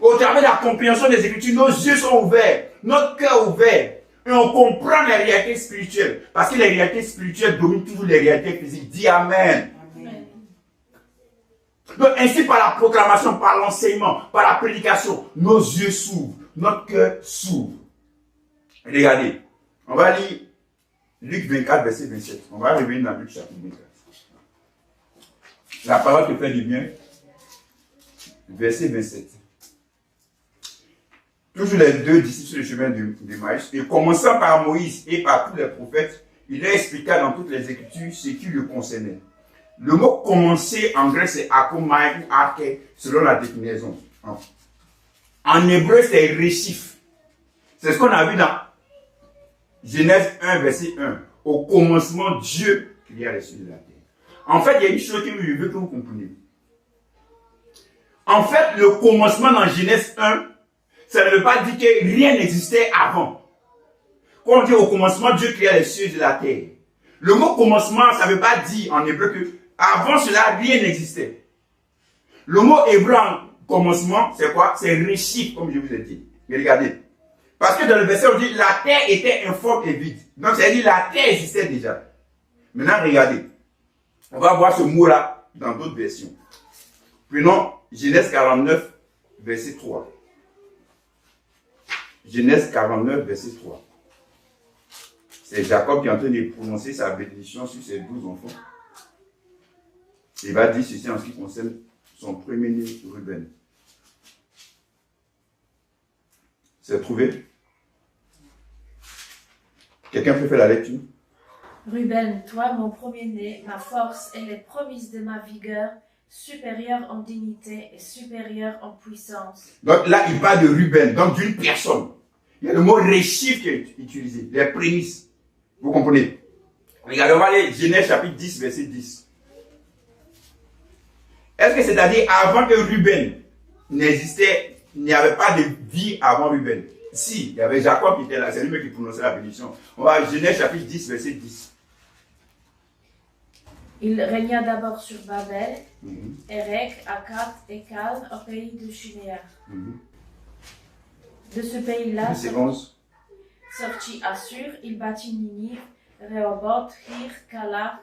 Au travers de la compréhension des Écritures, nos yeux sont ouverts, notre cœur ouvert. Et on comprend les réalités spirituelles. Parce que les réalités spirituelles dominent toujours les réalités physiques. Dis Amen. Amen. Donc ainsi par la proclamation, par l'enseignement, par la prédication, nos yeux s'ouvrent, notre cœur s'ouvre. Regardez, on va lire Luc 24, verset 27. On va revenir dans Luc chapitre 24. La parole te fait du bien. Verset 27. Toujours les deux disciples sur le chemin de Maïs, et commençant par Moïse et par tous les prophètes, il leur expliqua dans toutes les Écritures ce qui le concernait. Le mot commencer en grec c'est akomai ou ake, selon la déclinaison. En hébreu c'est récif. C'est ce qu'on a vu dans Genèse 1, verset 1. Au commencement, Dieu créa les cieux de la terre. En fait, il y a une chose que je veux que vous compreniez. En fait, le commencement dans Genèse 1, ça ne veut pas dire que rien n'existait avant. Quand on dit au commencement, Dieu créa les cieux de la terre. Le mot commencement, ça ne veut pas dire en hébreu que avant cela, rien n'existait. Le mot hébreu en commencement, c'est quoi? C'est réchif, comme je vous ai dit. Mais regardez. Parce que dans le verset, on dit la terre était informe et vide. Donc, c'est-à-dire la terre existait déjà. Maintenant, regardez. On va voir ce mot-là dans d'autres versions. Prenons Genèse 49, verset 3. Genèse 49, verset 3. C'est Jacob qui est en train de prononcer sa bénédiction sur ses 12 enfants. Il va dire ceci en ce qui concerne son premier-né, Ruben. C'est trouvé? Quelqu'un peut faire la lecture? Ruben, toi, mon premier-né, ma force et les promesses de ma vigueur, supérieur en dignité et supérieur en puissance. Donc là, il parle de Ruben, donc d'une personne. Il y a le mot réchif qui est utilisé, les prémices. Vous comprenez? Regardez, on va aller Genèse chapitre 10, verset 10. Est-ce que c'est-à-dire avant que Ruben n'existait, il n'y avait pas de vie avant Ruben? Si, il y avait Jacob qui était là, c'est lui qui prononçait la bénédiction. On va à Genèse chapitre 10, verset 10. Il régna d'abord sur Babel, Érec, Akkad et Calne au pays de Shinéar. De ce pays-là Verset 11. sortit Assur, il bâtit Ninive, Rehoboth, Hir, Calar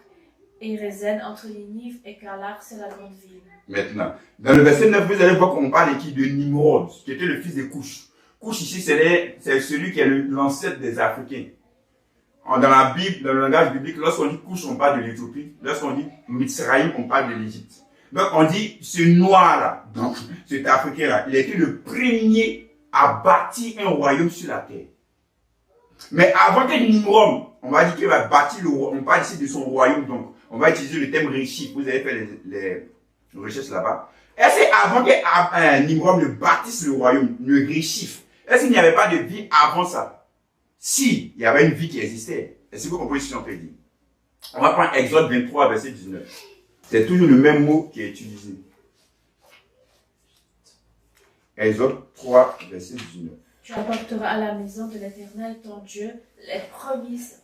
et Rézen. Entre Ninive et Calar, c'est la grande ville. Maintenant, dans le verset 9, vous allez voir qu'on parle ici de Nimrod, qui était le fils de Cush. Cush ici, c'est celui qui est l'ancêtre des Africains. Dans la Bible, dans le langage biblique, lorsqu'on dit Cush, on parle de l'Éthiopie. Lorsqu'on dit Mitzraïm, on parle de l'Égypte. Donc on dit, ce noir-là, donc cet Africain-là, il a été le premier à bâtir un royaume sur la terre. Mais avant que Nimrod, on va dire qu'il va bâtir le royaume, on parle ici de son royaume, donc on va utiliser le terme Réchif. Vous avez fait les recherches là-bas. Est-ce qu'avant que Nimrod ne bâtisse le royaume, le Réchif, est-ce qu'il n'y avait pas de vie avant ça? Si, il y avait une vie qui existait. Est-ce que vous comprenez ce que j'en peux dire? On va prendre Exode 23, verset 19. C'est toujours le même mot qui est utilisé. Exode 3, verset 19. Tu apporteras à la maison de l'Éternel ton Dieu les promesses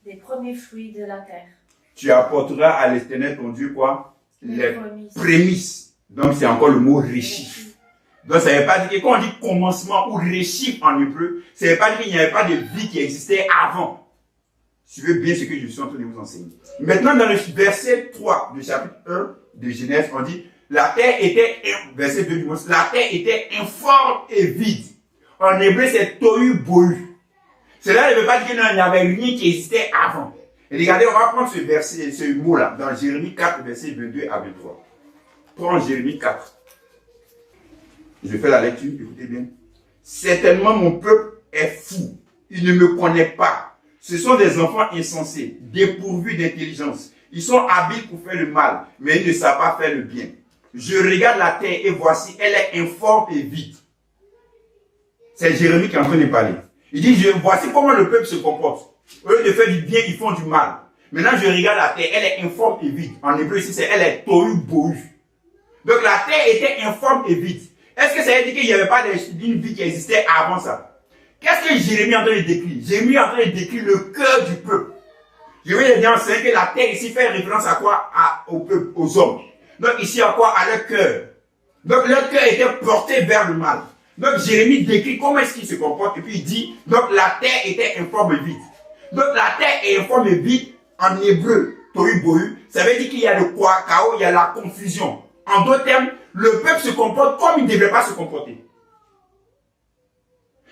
des premiers fruits de la terre. Tu apporteras à l'Éternel ton Dieu quoi? Les prémices. Donc c'est encore le mot réchif. Donc ça ne veut pas dire que quand on dit commencement ou réchif en hébreu, ça ne veut pas dire qu'il n'y avait pas de vie qui existait avant. Suivez bien ce que je suis en train de vous enseigner. Maintenant dans le verset 3 du chapitre 1 de Genèse, on dit la terre était, verset 2 du mot, la terre était informe et vide. En hébreu c'est tohu bohu. Cela ne veut pas dire qu'il n'y avait rien qui existait avant. Et regardez, on va prendre ce verset, ce mot-là, dans Jérémie 4, verset 22 à 23. Prends Jérémie 4. Je fais la lecture, écoutez bien. Certainement mon peuple est fou. Il ne me connaît pas. Ce sont des enfants insensés, dépourvus d'intelligence. Ils sont habiles pour faire le mal, mais ils ne savent pas faire le bien. Je regarde la terre et voici, elle est informe et vide. C'est Jérémie qui est en train de parler. Il dit, voici comment le peuple se comporte. Au lieu de faire du bien, ils font du mal. Maintenant, je regarde la terre, elle est informe et vide. En hébreu ici, elle est tohu bohu. Donc la terre était informe et vide. Est-ce que ça veut dire qu'il n'y avait pas d'une vie qui existait avant ça? Qu'est-ce que Jérémie est en train de décrire? Jérémie est en train de décrire le cœur du peuple. Je vais dire enseigner que la terre ici fait référence à quoi? Au peuple, aux hommes. Donc ici à quoi? À leur cœur. Donc leur cœur était porté vers le mal. Donc Jérémie décrit comment est-ce qu'il se comporte et puis il dit, donc la terre était informe et vide. Donc la terre est informe et vide en hébreu, tohu bohu, ça veut dire qu'il y a le chaos, il y a la confusion. En d'autres termes, le peuple se comporte comme il ne devrait pas se comporter.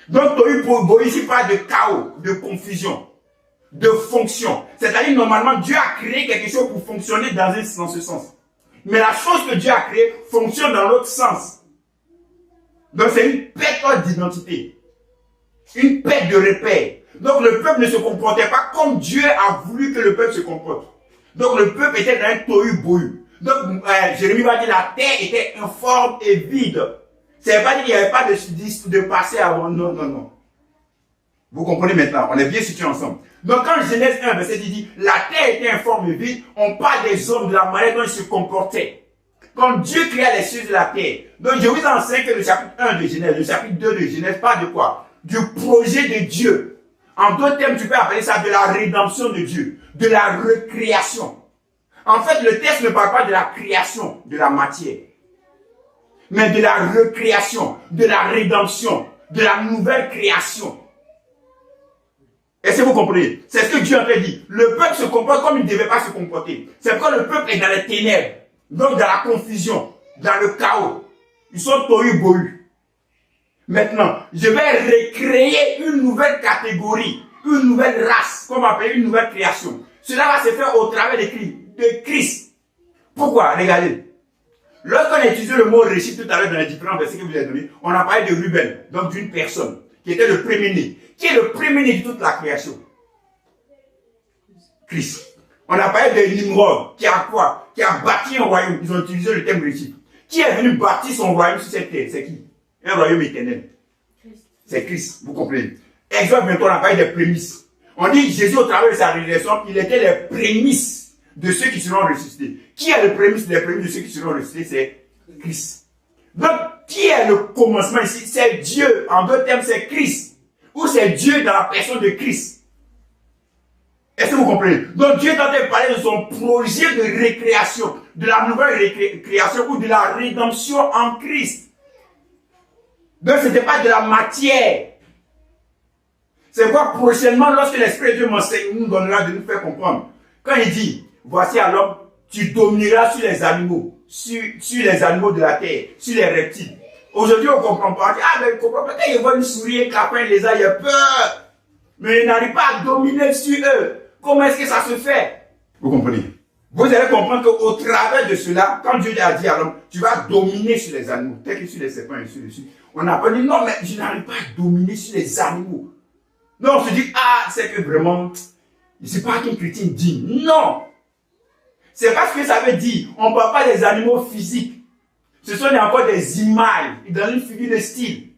Donc tohu bohu ici parle de chaos, de confusion, de fonction. C'est-à-dire normalement Dieu a créé quelque chose pour fonctionner dans ce sens. Mais la chose que Dieu a créée fonctionne dans l'autre sens. Donc c'est une perte d'identité. Une perte de repère. Donc le peuple ne se comportait pas comme Dieu a voulu que le peuple se comporte. Donc le peuple était dans un tohu bohu. Donc Jérémie va dire la terre était informe et vide. Ça ne veut pas dire qu'il n'y avait pas de passé avant. Non, non, non. Vous comprenez maintenant, on est bien situés ensemble. Donc quand Genèse 1, verset 10 dit la terre était informe et vide, on parle des hommes, de la manière dont ils se comportaient. Quand Dieu créa les cieux de la terre. Donc je vous enseigne que le chapitre 1 de Genèse, le chapitre 2 de Genèse parle de quoi? Du projet de Dieu. En d'autres termes, tu peux appeler ça de la rédemption de Dieu, de la recréation. En fait, le texte ne parle pas de la création de la matière, mais de la recréation, de la rédemption, de la nouvelle création. Est-ce que vous comprenez? C'est ce que Dieu a dit. Le peuple se comporte comme il ne devait pas se comporter. C'est pourquoi le peuple est dans les ténèbres, donc dans la confusion, dans le chaos. Ils sont tohu bohu. Maintenant, je vais recréer une nouvelle catégorie une nouvelle race, qu'on va appeler une nouvelle création. Cela va se faire au travers de Christ. Pourquoi? Regardez. Lorsqu'on a utilisé le mot récit tout à l'heure dans les différents versets que vous avez donnés, on a parlé de Ruben, donc d'une personne, qui était le premier-né. Qui est le premier-né de toute la création? Christ. On a parlé de Nimrod, qui a quoi? Qui a bâti un royaume. Ils ont utilisé le terme récit. Qui est venu bâtir son royaume sur cette terre? C'est qui? Un royaume éternel. C'est Christ, vous comprenez? Exemple 23, on a parlé des prémices. On dit Jésus, au travers de sa résurrection, il était les prémices de ceux qui seront ressuscités. Qui est le prémisse des prémices de ceux qui seront ressuscités? C'est Christ. Donc, qui est le commencement ici? C'est Dieu. En deux termes, c'est Christ. Ou c'est Dieu dans la personne de Christ. Est-ce que vous comprenez? Donc, Dieu est en train de parler de son projet de récréation, de la nouvelle création ou de la rédemption en Christ. Donc, ce n'était pas de la matière. C'est quoi prochainement, lorsque l'Esprit de Dieu m'enseigne, nous donnera de nous faire comprendre. Quand il dit, voici alors, tu domineras sur les animaux, sur les animaux de la terre, sur les reptiles. Aujourd'hui, on ne comprend pas. Ah, mais on ne comprend pas. Quand il voit une souris, un clapin, les a, il a peur. Mais il n'arrive pas à dominer sur eux. Comment est-ce que ça se fait? Vous comprenez? Vous allez comprendre qu'au travers de cela, quand Dieu a dit à l'homme, tu vas dominer sur les animaux, tel que sur les serpents et sur les cieux. On n'a pas dit, non, mais je n'arrive pas à dominer sur les animaux. Non, on se dit, ah, c'est que vraiment, c'est pas qu'un chrétien dit. Non! C'est parce que ça veut dire, on ne parle pas des animaux physiques. Ce sont encore des images, dans une figure de style.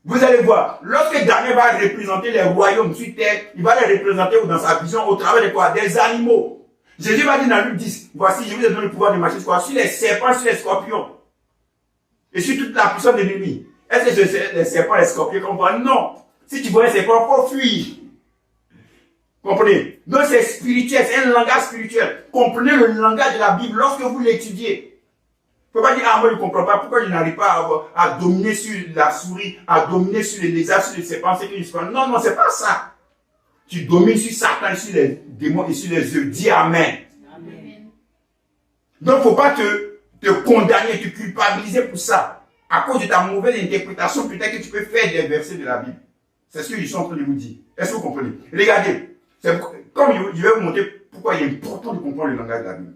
Vous allez voir, lorsque Daniel va représenter les royaumes sur terre, il va les représenter dans sa vision au travers de quoi? Des animaux. Jésus va dire dans Luc 10, voici, je vous ai donné le pouvoir de marcher sur les serpents, sur les scorpions. Et sur toute la puissance de l'ennemi. Est-ce que c'est les serpents, les scorpions qu'on voit? Non. Si tu vois les serpents, il faut fuir. Comprenez? Donc c'est spirituel, c'est un langage spirituel. Comprenez le langage de la Bible lorsque vous l'étudiez. Il ne faut pas dire, ah, moi je ne comprends pas pourquoi je n'arrive pas à dominer sur la souris, à dominer sur les lézards, sur les serpents, c'est que je sais. Non, non, c'est pas ça. Tu domines sur Satan, sur les démons et sur les œufs. Dis Amen. Amen. Donc, il ne faut pas te condamner, te culpabiliser pour ça. À cause de ta mauvaise interprétation, peut-être que tu peux faire des versets de la Bible. C'est ce que je suis en train de vous dire. Est-ce que vous comprenez? Regardez. Comme je vais vous montrer pourquoi il est important de comprendre le langage de la Bible.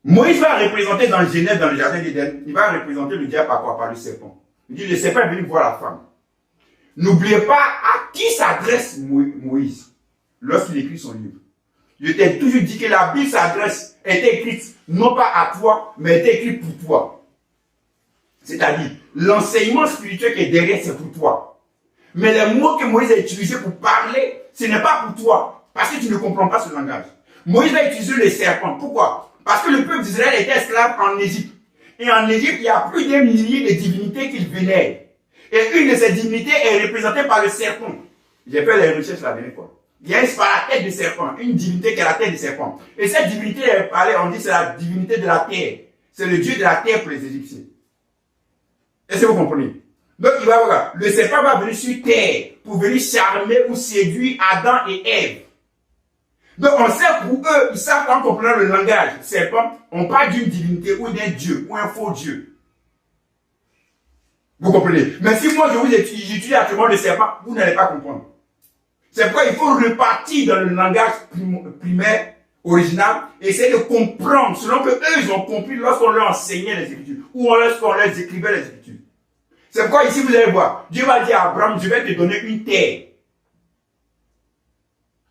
Moïse va représenter dans Genèse, dans le jardin d'Éden, il va représenter le diable par quoi? Par le serpent. Il dit, le serpent est venu voir la femme. N'oubliez pas à qui s'adresse Moïse lorsqu'il écrit son livre. Je t'ai toujours dit que la Bible s'adresse, est écrite non pas à toi, mais est écrite pour toi. C'est-à-dire, l'enseignement spirituel qui est derrière, c'est pour toi. Mais les mots que Moïse a utilisés pour parler, ce n'est pas pour toi, parce que tu ne comprends pas ce langage. Moïse va utiliser le serpent. Pourquoi? Parce que le peuple d'Israël était esclave en Égypte. Et en Égypte, il y a plus d'un millier de divinités qu'ils vénèrent. Et une de ces divinités est représentée par le serpent. J'ai fait les recherches la dernière fois. Il y a la tête de serpent, une divinité qui a la tête de serpent. Et cette divinité, elle parlait, on dit c'est la divinité de la terre. C'est le dieu de la terre pour les Égyptiens. Est-ce que vous comprenez? Donc il va voir, le serpent va venir sur terre pour venir charmer ou séduire Adam et Ève. Donc on sait pour eux, ils savent quand on comprend le langage serpent, on parle d'une divinité ou d'un dieu ou un faux dieu. Vous comprenez? Mais si moi je vous j'utilise actuellement le serpent, vous n'allez pas comprendre. C'est pourquoi il faut repartir dans le langage primaire, original, et essayer de comprendre selon que eux ils ont compris lorsqu'on leur enseignait les Écritures ou lorsqu'on leur écrivait les Écritures. C'est pourquoi ici vous allez voir, Dieu va dire à Abraham, je vais te donner une terre.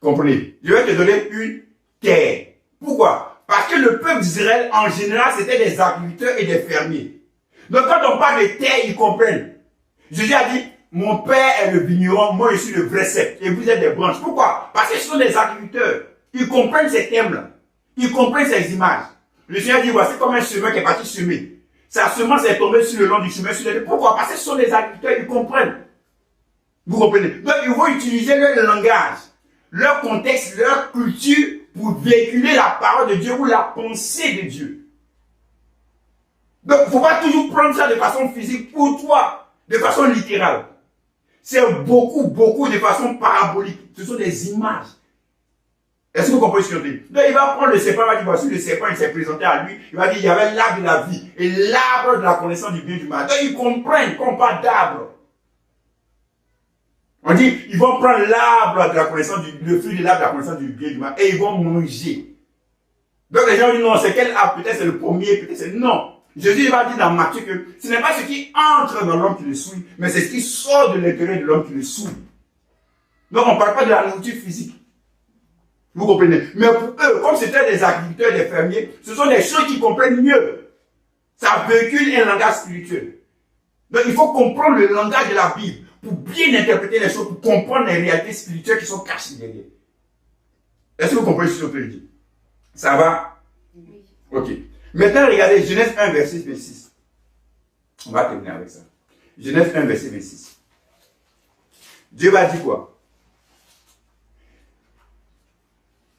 Comprenez? Je vais te donner une terre. Pourquoi? Parce que le peuple d'Israël, en général, c'était des agriculteurs et des fermiers. Donc quand on parle de terre, ils comprennent. Jésus a dit, mon père est le vigneron, moi je suis le vrai cep, et vous êtes des branches. Pourquoi? Parce que ce sont des agriculteurs. Ils comprennent ces thèmes-là. Ils comprennent ces images. Le Seigneur dit, voici comme un semeur qui est parti semer. Sa semence est tombée sur le long du chemin. Pourquoi? Parce que ce sont des agriculteurs, ils comprennent. Vous comprenez? Donc ils vont utiliser leur langage, leur contexte, leur culture pour véhiculer la parole de Dieu ou la pensée de Dieu. Donc il ne faut pas toujours prendre ça de façon physique pour toi, de façon littérale. C'est beaucoup de façon parabolique. Ce sont des images. Est-ce que vous comprenez ce que je dis? Donc il va prendre le serpent, il va dire, voici le serpent, il s'est présenté à lui, il va dire, il y avait l'arbre de la vie et l'arbre de la connaissance du bien et du mal. Donc ils comprennent qu'on parle d'arbre. On dit, ils vont prendre l'arbre de la connaissance le fruit de l'arbre de la connaissance du bien et du mal, et ils vont manger. Donc les gens disent, non, c'est quel arbre? Peut-être c'est le premier, peut-être c'est... Non. Jésus va dire dans Matthieu que ce n'est pas ce qui entre dans l'homme qui le souille, mais c'est ce qui sort de l'intérieur de l'homme qui le souille. Donc on ne parle pas de la nourriture physique. Vous comprenez? Mais pour eux, comme c'était des agriculteurs, des fermiers, ce sont des choses qu'ils comprennent mieux. Ça véhicule un langage spirituel. Donc il faut comprendre le langage de la Bible pour bien interpréter les choses, pour comprendre les réalités spirituelles qui sont cachées derrière. Est-ce que vous comprenez ce que je dis? Ça va? Oui. Ok. Maintenant, regardez Genèse 1, verset 26. On va terminer avec ça. Genèse 1, verset 26. Dieu va dire quoi?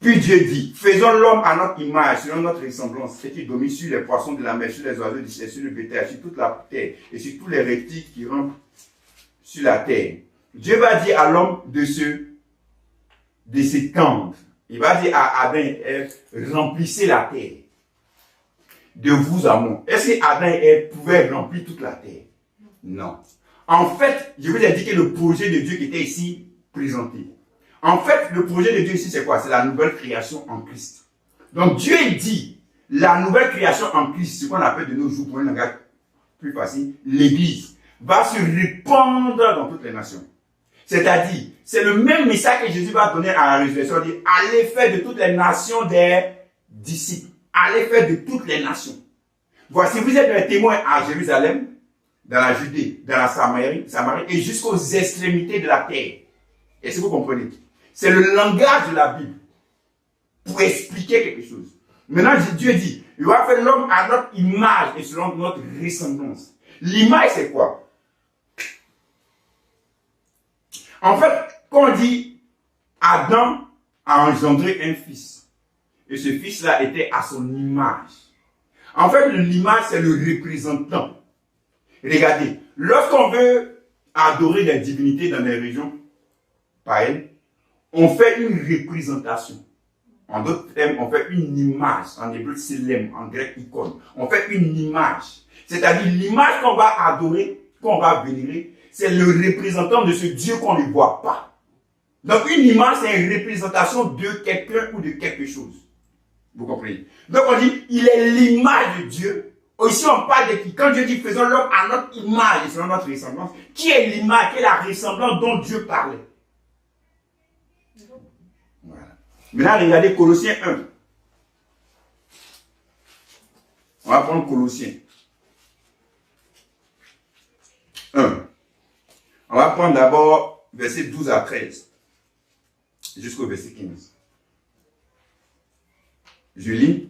Puis Dieu dit, faisons l'homme à notre image, selon notre ressemblance, et qui domine sur les poissons de la mer, sur les oiseaux du ciel, sur le bétail, sur toute la terre, et sur tous les reptiles qui rampent sur la terre. Dieu va dire à l'homme de s'étendre. Il va dire à Adam et Ève, remplissez la terre. De vous à moi. Est-ce que Adam et Ève pouvaient remplir toute la terre? Non. En fait, je vous ai dit que le projet de Dieu qui était ici présenté. En fait, le projet de Dieu ici, c'est quoi? C'est la nouvelle création en Christ. Donc, Dieu dit, la nouvelle création en Christ, ce qu'on appelle de nos jours, pour un langage plus facile, l'Église, va se répandre dans toutes les nations. C'est-à-dire, c'est le même message que Jésus va donner à la résurrection, dire, allez faire de toutes les nations des disciples. Allez faire de toutes les nations. Voici, vous êtes un témoin à Jérusalem, dans la Judée, dans la Samarie et jusqu'aux extrémités de la terre. Est-ce que vous comprenez? C'est le langage de la Bible pour expliquer quelque chose. Maintenant, Dieu dit, il va faire l'homme à notre image et selon notre ressemblance. L'image, c'est quoi? En fait, quand on dit Adam a engendré un fils, et ce fils-là était à son image. En fait, l'image, c'est le représentant. Regardez, lorsqu'on veut adorer les divinités dans les régions païennes, on fait une représentation. En d'autres termes, on fait une image. En hébreu, tselem, en grec, icône. On fait une image. C'est-à-dire l'image qu'on va adorer, qu'on va vénérer, c'est le représentant de ce Dieu qu'on ne voit pas. Donc une image, c'est une représentation de quelqu'un ou de quelque chose. Vous comprenez? Donc on dit, il est l'image de Dieu. Ici on parle de qui? Quand Dieu dit, faisons l'homme à notre image et selon notre ressemblance, qui est l'image, qui est la ressemblance dont Dieu parlait? Voilà. Maintenant, regardez Colossiens 1. On va prendre Colossiens 1. On va prendre d'abord verset 12 à 13 jusqu'au verset 15. Je lis.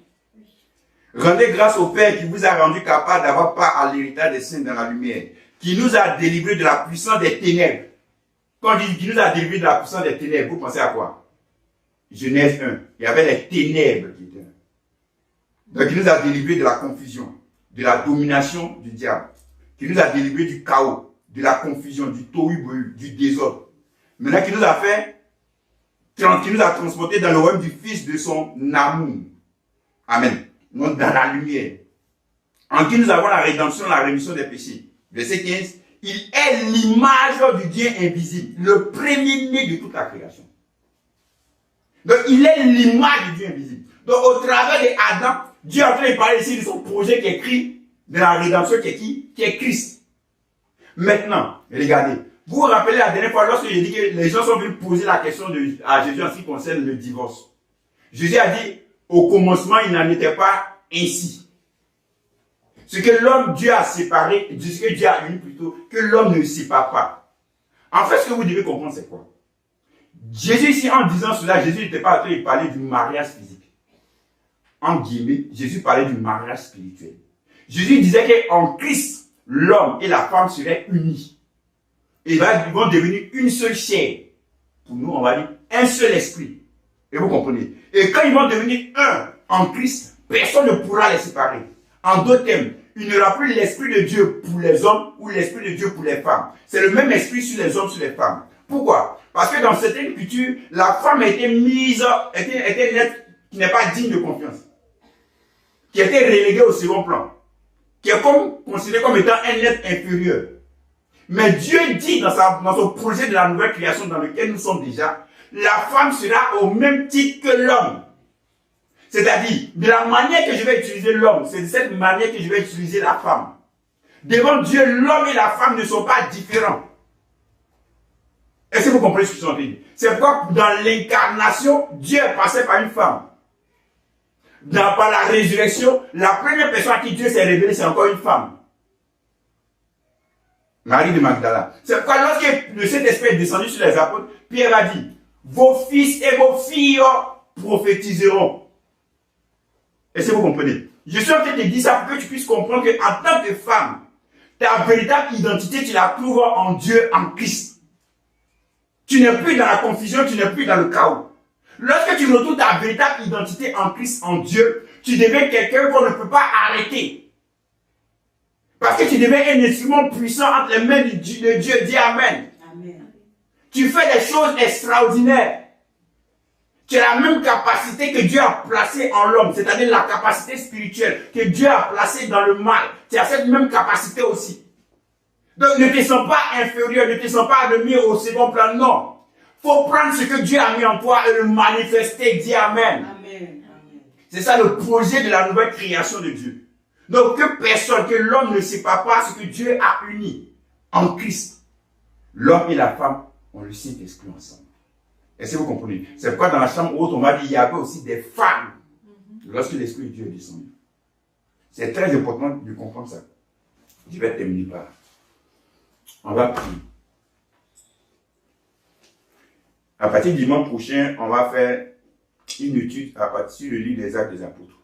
Rendez grâce au Père qui vous a rendu capable d'avoir part à l'héritage des saints dans la lumière, qui nous a délivrés de la puissance des ténèbres. Quand on dit qu'il nous a délivrés de la puissance des ténèbres, vous pensez à quoi? Genèse 1. Il y avait les ténèbres qui étaient là. Donc il nous a délivrés de la confusion, de la domination du diable, qui nous a délivrés du chaos, de la confusion, du tohu-bohu, du désordre. Maintenant, qui nous a fait, qui nous a transportés dans le royaume du Fils de son amour. Amen. Donc dans la lumière. En qui nous avons la rédemption, la rémission des péchés. Verset 15. Il est l'image du Dieu invisible, le premier-né de toute la création. Donc il est l'image du Dieu invisible. Donc au travers d'Adam, Dieu est en train de parler ici de son projet qui est écrit de la rédemption qui est qui? Qui est Christ. Maintenant, regardez. Vous vous rappelez la dernière fois lorsque j'ai dit que les gens sont venus poser la question à Jésus en ce qui concerne le divorce. Jésus a dit, au commencement, il n'en était pas ainsi. Ce que l'homme, Dieu a séparé, ce que Dieu a uni plutôt, que l'homme ne sépare pas. En fait, ce que vous devez comprendre, c'est quoi? Jésus, ici, en disant cela, Jésus n'était pas en train de parler du mariage physique. En guillemets, Jésus parlait du mariage spirituel. Jésus disait qu'en Christ, l'homme et la femme seraient unis. Et ils vont devenir une seule chair. Pour nous, on va dire un seul esprit. Et vous comprenez? Et quand ils vont devenir un en Christ, personne ne pourra les séparer. En d'autres termes, il n'y aura plus l'esprit de Dieu pour les hommes ou l'esprit de Dieu pour les femmes. C'est le même esprit sur les hommes, sur les femmes. Pourquoi? Parce que dans certaines cultures, la femme était mise, était un être qui n'est pas digne de confiance. Qui était relégué au second plan. Qui est considéré comme étant un être inférieur. Mais Dieu dit dans son projet de la nouvelle création dans lequel nous sommes déjà, la femme sera au même titre que l'homme. C'est-à-dire, de la manière que je vais utiliser l'homme, c'est de cette manière que je vais utiliser la femme. Devant Dieu, l'homme et la femme ne sont pas différents. Est-ce que vous comprenez ce que je suis en train de dire? C'est pourquoi dans l'incarnation, Dieu est passé par une femme. Par la résurrection, la première personne à qui Dieu s'est révélé, c'est encore une femme. Marie de Magdala. C'est pourquoi lorsque le Saint-Esprit est descendu sur les apôtres, Pierre a dit, vos fils et vos filles prophétiseront. Est-ce que vous comprenez? Je suis en train de te dire ça pour que tu puisses comprendre qu'en tant que femme, ta véritable identité, tu la trouves en Dieu, en Christ. Tu n'es plus dans la confusion, tu n'es plus dans le chaos. Lorsque tu retrouves ta véritable identité en Christ, en Dieu, tu deviens quelqu'un qu'on ne peut pas arrêter. Parce que tu deviens un instrument puissant entre les mains de Dieu. Dis Amen. Amen. Tu fais des choses extraordinaires. Tu as la même capacité que Dieu a placée en l'homme, c'est-à-dire la capacité spirituelle que Dieu a placée dans le mal. Tu as cette même capacité aussi. Donc ne te sens pas inférieur, ne te sens pas remis au second plan, non. Faut prendre ce que Dieu a mis en toi et le manifester, dis Amen. Amen. C'est ça le projet de la nouvelle création de Dieu. Donc que personne, que l'homme ne sépare pas ce que Dieu a uni en Christ. L'homme et la femme, on le sait exclus ensemble. Est-ce que vous comprenez? C'est pourquoi dans la chambre haute, on va dire qu'il y avait aussi des femmes lorsque l'Esprit de Dieu est descendu. C'est très important de comprendre ça. Je vais terminer par là. On va prier. À partir du dimanche prochain, on va faire une étude à partir du livre des Actes des Apôtres.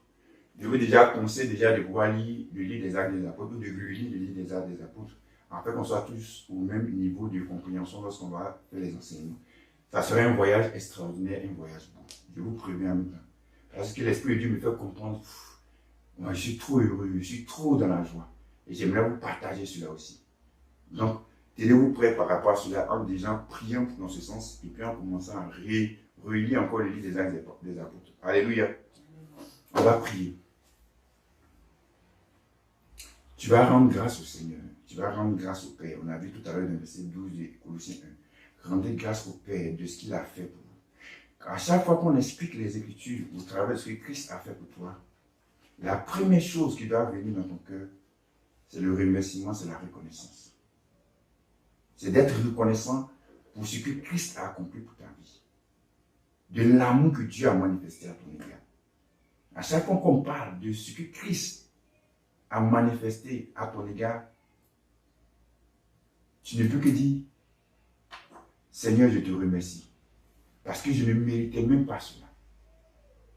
Je veux déjà commencer de pouvoir lire le livre des Actes des Apôtres, ou de relire le livre des Actes des Apôtres, afin qu'on soit tous au même niveau de compréhension lorsqu'on va faire les enseignements. Ça serait un voyage extraordinaire, un voyage beau. Je vous préviens en même temps. Parce que l'Esprit de Dieu me fait comprendre, moi je suis trop heureux, je suis trop dans la joie. Et j'aimerais vous partager cela aussi. Donc, tenez-vous prêts par rapport à cela, en déjà priant dans ce sens, et puis en commençant à relire encore le livre des Actes des Apôtres. Alléluia. On va prier. Tu vas rendre grâce au Seigneur. Tu vas rendre grâce au Père. On a vu tout à l'heure dans le verset 12 de Colossiens 1. Rendez grâce au Père de ce qu'il a fait pour vous. À chaque fois qu'on explique les Écritures au travers de ce que Christ a fait pour toi, la première chose qui doit venir dans ton cœur, c'est le remerciement, c'est la reconnaissance. C'est d'être reconnaissant pour ce que Christ a accompli pour ta vie. De l'amour que Dieu a manifesté à ton égard. À chaque fois qu'on parle de ce que Christ a manifesté à ton égard, tu ne peux que dire, Seigneur, je te remercie. Parce que je ne méritais même pas cela.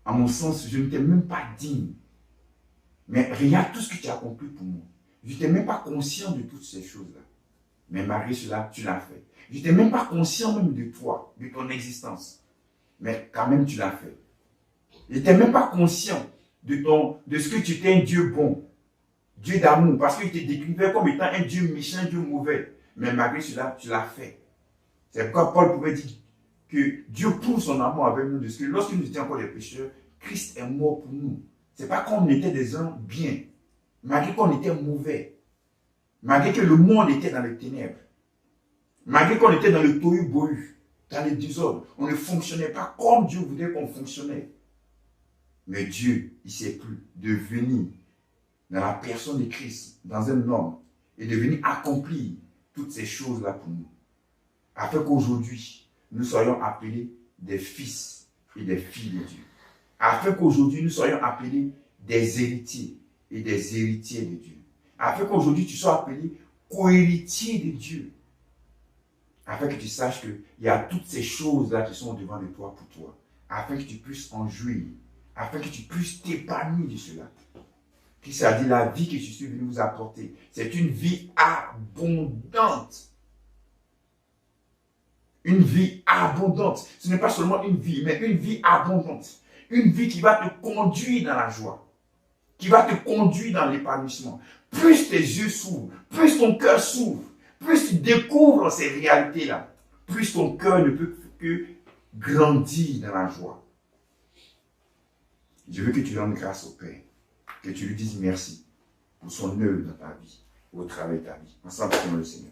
À mon sens, je n'étais même pas digne. Mais regarde tout ce que tu as accompli pour moi. Je n'étais même pas conscient de toutes ces choses-là. Mais malgré cela, tu l'as fait. Je n'étais même pas conscient même de toi, de ton existence. Mais quand même, tu l'as fait. Je n'étais même pas conscient de ce que tu étais un Dieu bon. Dieu d'amour. Parce qu'il te décrivait comme étant un Dieu méchant, un Dieu mauvais. Mais malgré cela, tu l'as fait. C'est pourquoi Paul pouvait dire que Dieu prouve son amour avec nous. De ce que lorsque nous étions encore des pécheurs, Christ est mort pour nous. Ce n'est pas qu'on était des hommes bien. Malgré qu'on était mauvais. Malgré que le monde était dans les ténèbres. Malgré qu'on était dans le tohu-bohu, dans les désordres. On ne fonctionnait pas comme Dieu voulait qu'on fonctionnait. Mais Dieu, il ne s'est plu de venir dans la personne de Christ, dans un homme, et de venir accomplir toutes ces choses-là pour nous. Afin qu'aujourd'hui, nous soyons appelés des fils et des filles de Dieu. Afin qu'aujourd'hui, nous soyons appelés des héritiers et des héritiers de Dieu. Afin qu'aujourd'hui, tu sois appelé co-héritier de Dieu. Afin que tu saches qu'il y a toutes ces choses-là qui sont devant de toi pour toi. Afin que tu puisses en jouir. Afin que tu puisses t'épanouir de cela. Christ a dit, la vie que je suis venu vous apporter, c'est une vie abondante. Une vie abondante. Ce n'est pas seulement une vie, mais une vie abondante. Une vie qui va te conduire dans la joie. Qui va te conduire dans l'épanouissement. Plus tes yeux s'ouvrent, plus ton cœur s'ouvre, plus tu découvres ces réalités-là, plus ton cœur ne peut que grandir dans la joie. Je veux que tu rendes grâce au Père. Que tu lui dises merci pour son œuvre dans ta vie, au travers de ta vie. Ensemble, prions le Seigneur.